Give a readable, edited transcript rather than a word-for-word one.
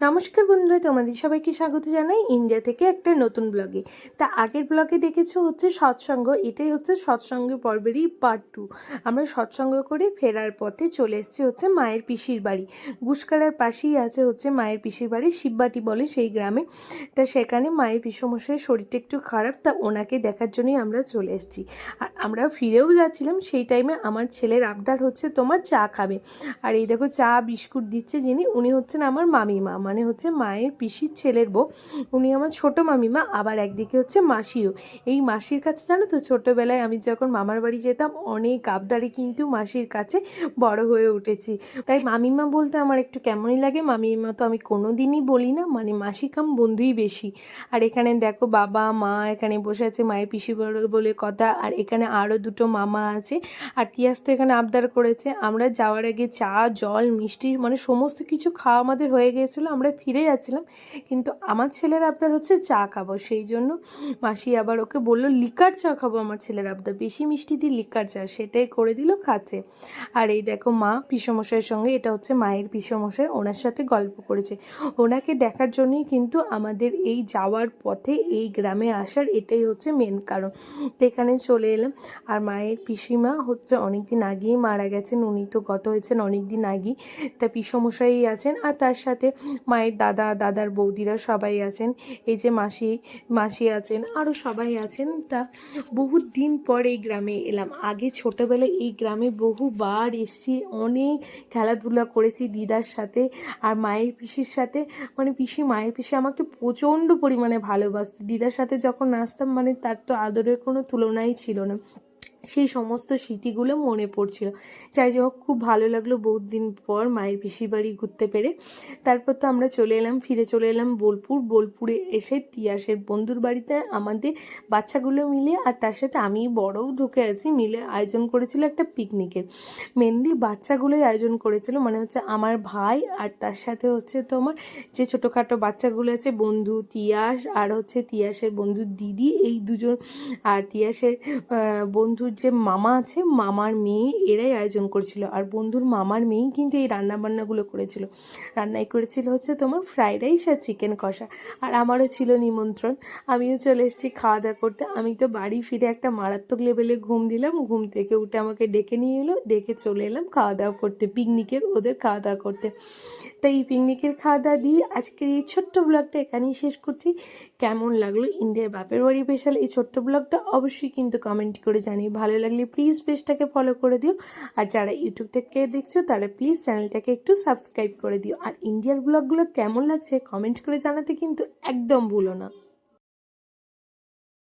নমস্কার বন্ধুরা, তোমাদের সবাইকে স্বাগত জানাই ইন্ডিয়া থেকে একটা নতুন ব্লগে। তা আগের ব্লগে দেখেছো হচ্ছে সৎসঙ্গ, এটাই হচ্ছে সৎসঙ্গ পর্বেরই পার্ট 2। আমরা সৎসঙ্গ করে ফেরার পথে চলে এসেছি হচ্ছে মায়ের পিসির বাড়ি। গুসকারার পাশেই আছে হচ্ছে মায়ের পিসির বাড়ি, শিববাটি বলে সেই গ্রামে। তা সেখানে মায়ের পিসমশাইয়ের শরীরটা একটু খারাপ, তা ওনাকে দেখার জন্যই আমরা চলে এসেছি। আর আমরা ফিরেও যাচ্ছিলাম, সেই টাইমে আমার ছেলের আবদার হচ্ছে তোমার চা খাবে। আর এই দেখো চা বিস্কুট দিচ্ছে যিনি, উনি হচ্ছেন আমার মামিমা, মানে হচ্ছে মায়ের পিসির ছেলের বউ। উনি আমার ছোট মামিমা, আবার একদিকে হচ্ছে মাসিও। এই মাসির কাছে জানো তো, ছোটোবেলায় আমি যখন মামার বাড়ি যেতাম অনেক আবদারে কিন্তু মাসির কাছে বড় হয়ে উঠেছি। তাই মামিমা বলতে আমার একটু কেমনই লাগে। মামিমা তো আমি কোনো দিনই বলি না, মানে মাসি কাম বন্ধুই বেশি। আর এখানে দেখো বাবা মা এখানে বসে আছে, মায়ের পিসি বলে কথা। আর এখানে আরও দুটো মামা আছে। আর তিয়াস তো এখানে আবদার করেছে। আমরা যাওয়ার আগে চা জল মিষ্টি মানে সমস্ত কিছু খাওয়া আমাদের হয়ে গিয়েছিলো, আমরা ফিরে যাচ্ছিলাম। কিন্তু আমার ছেলের আবদার হচ্ছে চা খাবো, সেই জন্য মাসি আবার ওকে বললো লিকার চা খাবো। আমার ছেলের আবদার বেশি মিষ্টি দিয়ে লিকার চা, সেটাই করে দিল, খাচ্ছে। আর এই দেখো মা পিসমশাইয়ের সঙ্গে, এটা হচ্ছে মায়ের পিসমশাই, ওনার সাথে গল্প করেছে। ওনাকে দেখার জন্যই কিন্তু আমাদের এই যাওয়ার পথে এই গ্রামে আসার, এটাই হচ্ছে মেন কারণ। তো এখানে চলে এলাম। আর মায়ের পিসিমা হচ্ছে অনেক দিন আগেই মারা গেছেন, উনি তো গত হয়েছেন অনেক দিন আগেই। তা পিসমশাই আছেন, আর তার সাথে মায়ের দাদার বৌদিরা সবাই আছেন। এই যে মাসি আছেন, আরও সবাই আছেন। তা বহুত দিন পর এই গ্রামে এলাম। আগে ছোটোবেলায় এই গ্রামে বহুবার এসেছি, অনেক খেলাধুলা করেছি দিদার সাথে আর মায়ের পিসির সাথে। মানে মায়ের পিসি আমাকে প্রচণ্ড পরিমাণে ভালোবাসত। দিদার সাথে যখন নাচতাম মানে তার তো আদরের কোনো তুলনাই ছিল না। সেই সমস্ত স্মৃতিগুলো মনে পড়ছিল। যাই হোক, খুব ভালো লাগলো বহুত দিন পর মায়ের পিসির বাড়ি ঘুরতে পেরে। তারপর তো আমরা ফিরে চলে এলাম বোলপুরে এসে তিয়াসের বন্ধুর বাড়িতে আমাদের বাচ্চাগুলো মিলে আর তার সাথে আমি বড়ও ঢুকে আছি মিলে আয়োজন করেছিল একটা পিকনিকের। মেনলি বাচ্চাগুলোই আয়োজন করেছিল, মানে হচ্ছে আমার ভাই আর তার সাথে হচ্ছে তোমার যে ছোটোখাটো বাচ্চাগুলো আছে বন্ধু তিয়াস আর হচ্ছে তিয়াসের বন্ধুর দিদি, এই দুজন। আর তিয়াসের বন্ধুর যে মামা আছে মামার মেয়ে, এরাই আয়োজন করেছিল। আর বন্ধুর মামার মেয়েই কিন্তু এই রান্নাবান্নাগুলো করেছিল। রান্নাই করেছিল হচ্ছে তোমার ফ্রাইড রাইস আর চিকেন কষা। আর আমারও ছিল নিমন্ত্রণ, আমিও চলে এসেছি খাওয়া দাওয়া করতে। আমি তো বাড়ি ফিরে একটা মারাত্মক লেভেলে ঘুম দিলাম, ঘুম থেকে উঠে আমাকে ডেকে নিয়ে এলো, ডেকে চলে এলাম খাওয়া দাওয়া করতে, পিকনিকের ওদের খাওয়া দাওয়া করতে। তাই এই পিকনিকের খাওয়া দাওয়া দিয়ে আজকের এই ছোট্ট ব্লগটা এখানেই শেষ করছি। কেমন লাগলো ইন্ডিয়ার বাপের বাড়ি স্পেশাল এই ছোট্ট ব্লগটা অবশ্যই কিন্তু কমেন্ট করে জানিয়ে। ভালো লাগলে প্লিজ পেজটাকে ফলো করে দিও। আর যারা ইউটিউব থেকে দেখছো তারা প্লিজ চ্যানেলটাকে একটু সাবস্ক্রাইব করে দিও। আর ইন্ডিয়ার ব্লগগুলো কেমন লাগছে কমেন্ট করে জানাতে কিন্তু একদম ভুলো না।